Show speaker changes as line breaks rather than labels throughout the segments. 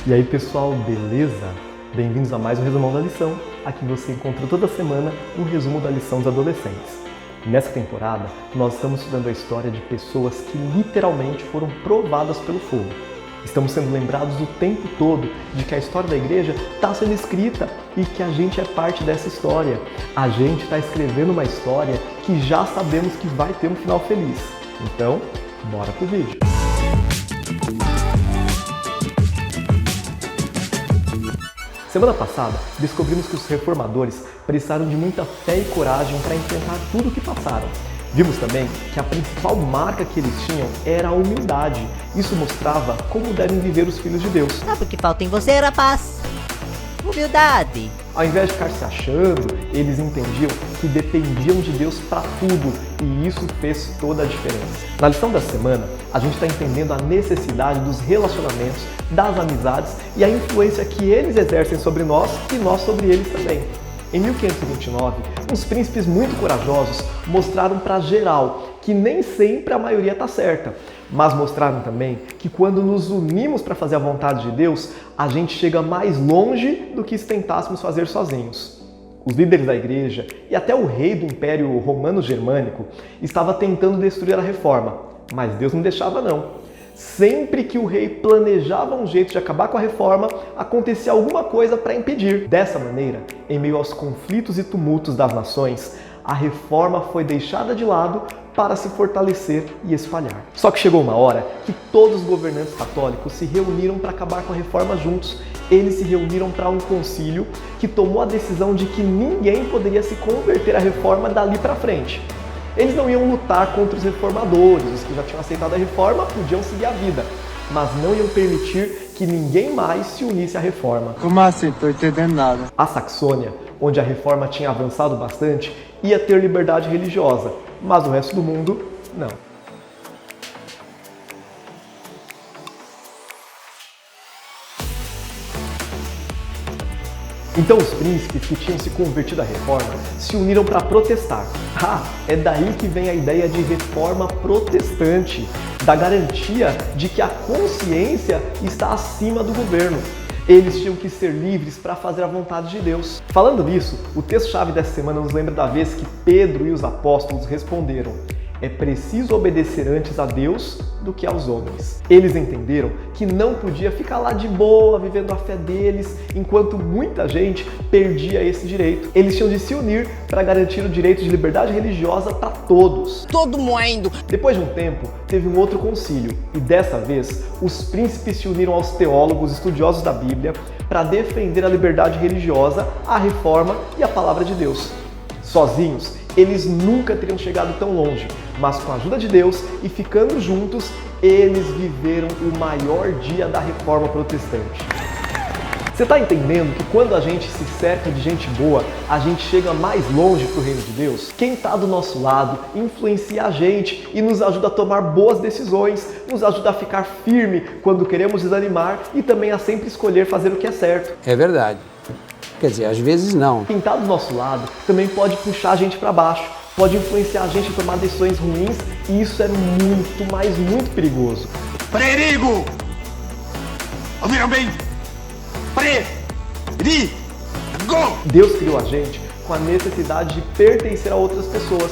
E aí pessoal, beleza? Bem-vindos a mais um resumão da lição. Aqui você encontra toda semana um resumo da lição dos adolescentes. Nessa temporada, nós estamos estudando a história de pessoas que literalmente foram provadas pelo fogo. Estamos sendo lembrados o tempo todo de que a história da igreja está sendo escrita e que a gente é parte dessa história. A gente está escrevendo uma história que já sabemos que vai ter um final feliz. Então, bora pro vídeo! Semana passada, descobrimos que os reformadores precisaram de muita fé e coragem para enfrentar tudo o que passaram. Vimos também que a principal marca que eles tinham era a humildade. Isso mostrava como devem viver os filhos de Deus.
Sabe o que falta em você, rapaz? Humildade.
Ao invés de ficar se achando, eles entendiam que dependiam de Deus para tudo, e isso fez toda a diferença. Na lição da semana, a gente está entendendo a necessidade dos relacionamentos, das amizades e a influência que eles exercem sobre nós e nós sobre eles também. Em 1529, uns príncipes muito corajosos mostraram para geral que nem sempre a maioria está certa, mas mostraram também que quando nos unimos para fazer a vontade de Deus, a gente chega mais longe do que se tentássemos fazer sozinhos. Os líderes da igreja e até o rei do Império Romano-Germânico estava tentando destruir a reforma, mas Deus não deixava não. Sempre que o rei planejava um jeito de acabar com a reforma, acontecia alguma coisa para impedir. Dessa maneira, em meio aos conflitos e tumultos das nações, a reforma foi deixada de lado para se fortalecer e espalhar. Só que chegou uma hora que todos os governantes católicos se reuniram para acabar com a reforma juntos. Eles se reuniram para um concílio que tomou a decisão de que ninguém poderia se converter à reforma dali para frente. Eles não iam lutar contra os reformadores, os que já tinham aceitado a reforma podiam seguir a vida, mas não iam permitir que ninguém mais se unisse à reforma.
Como assim? Tô entendendo nada.
A Saxônia, onde a reforma tinha avançado bastante, ia ter liberdade religiosa, mas o resto do mundo, não. Então os príncipes que tinham se convertido à reforma se uniram para protestar. É daí que vem a ideia de reforma protestante, da garantia de que a consciência está acima do governo. Eles tinham que ser livres para fazer a vontade de Deus. Falando nisso, o texto-chave dessa semana nos lembra da vez que Pedro e os apóstolos responderam: é preciso obedecer antes a Deus do que aos homens. Eles entenderam que não podia ficar lá de boa, vivendo a fé deles, enquanto muita gente perdia esse direito. Eles tinham de se unir para garantir o direito de liberdade religiosa para todos.
Todo moendo.
Depois de um tempo, teve um outro concílio, e dessa vez, os príncipes se uniram aos teólogos estudiosos da Bíblia para defender a liberdade religiosa, a reforma e a palavra de Deus. Sozinhos, eles nunca teriam chegado tão longe, mas com a ajuda de Deus e ficando juntos, eles viveram o maior dia da reforma protestante. Você está entendendo que quando a gente se cerca de gente boa, a gente chega mais longe para o reino de Deus? Quem está do nosso lado influencia a gente e nos ajuda a tomar boas decisões, nos ajuda a ficar firme quando queremos desanimar e também a sempre escolher fazer o que é certo.
É verdade. Quer dizer, às vezes não.
Quem está do nosso lado também pode puxar a gente para baixo, pode influenciar a gente a tomar decisões ruins e isso é muito, mas muito perigoso.
Perigo! Ouviram bem? Perigo!
Deus criou a gente com a necessidade de pertencer a outras pessoas,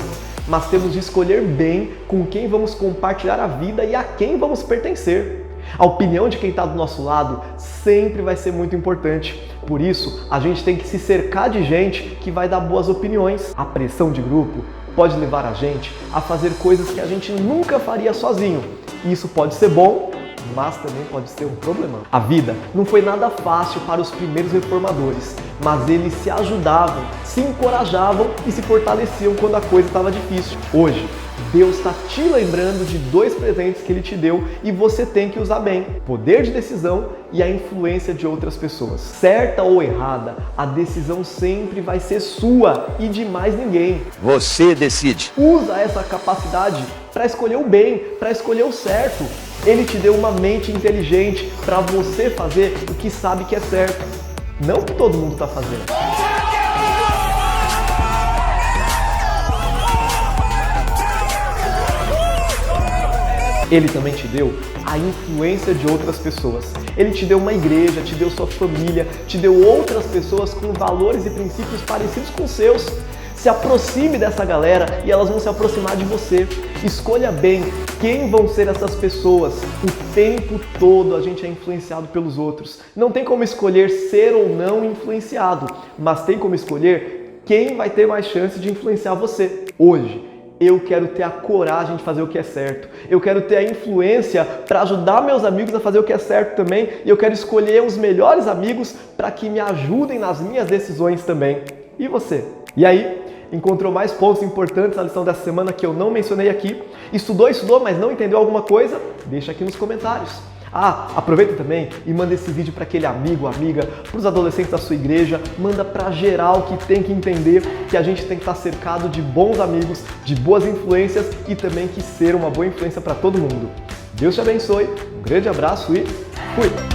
mas temos de escolher bem com quem vamos compartilhar a vida e a quem vamos pertencer. A opinião de quem está do nosso lado sempre vai ser muito importante. Por isso, a gente tem que se cercar de gente que vai dar boas opiniões. A pressão de grupo pode levar a gente a fazer coisas que a gente nunca faria sozinho. E isso pode ser bom, mas também pode ser um problemão. A vida não foi nada fácil para os primeiros reformadores, mas eles se ajudavam, se encorajavam e se fortaleciam quando a coisa estava difícil. Hoje, Deus está te lembrando de 2 presentes que Ele te deu e você tem que usar bem: poder de decisão e a influência de outras pessoas. Certa ou errada, a decisão sempre vai ser sua e de mais ninguém.
Você decide.
Usa essa capacidade para escolher o bem, para escolher o certo. Ele te deu uma mente inteligente para você fazer o que sabe que é certo, não o que todo mundo está fazendo. Ele também te deu a influência de outras pessoas. Ele te deu uma igreja, te deu sua família, te deu outras pessoas com valores e princípios parecidos com os seus. Se aproxime dessa galera e elas vão se aproximar de você. Escolha bem quem vão ser essas pessoas. O tempo todo a gente é influenciado pelos outros. Não tem como escolher ser ou não influenciado, mas tem como escolher quem vai ter mais chance de influenciar você. Hoje, eu quero ter a coragem de fazer o que é certo. Eu quero ter a influência para ajudar meus amigos a fazer o que é certo também. E eu quero escolher os melhores amigos para que me ajudem nas minhas decisões também. E você? E aí? Encontrou mais pontos importantes na lição dessa semana que eu não mencionei aqui? Estudou, mas não entendeu alguma coisa? Deixa aqui nos comentários. Aproveita também e manda esse vídeo para aquele amigo, amiga, para os adolescentes da sua igreja, manda para geral que tem que entender que a gente tem que estar cercado de bons amigos, de boas influências e também que ser uma boa influência para todo mundo. Deus te abençoe, um grande abraço e fui!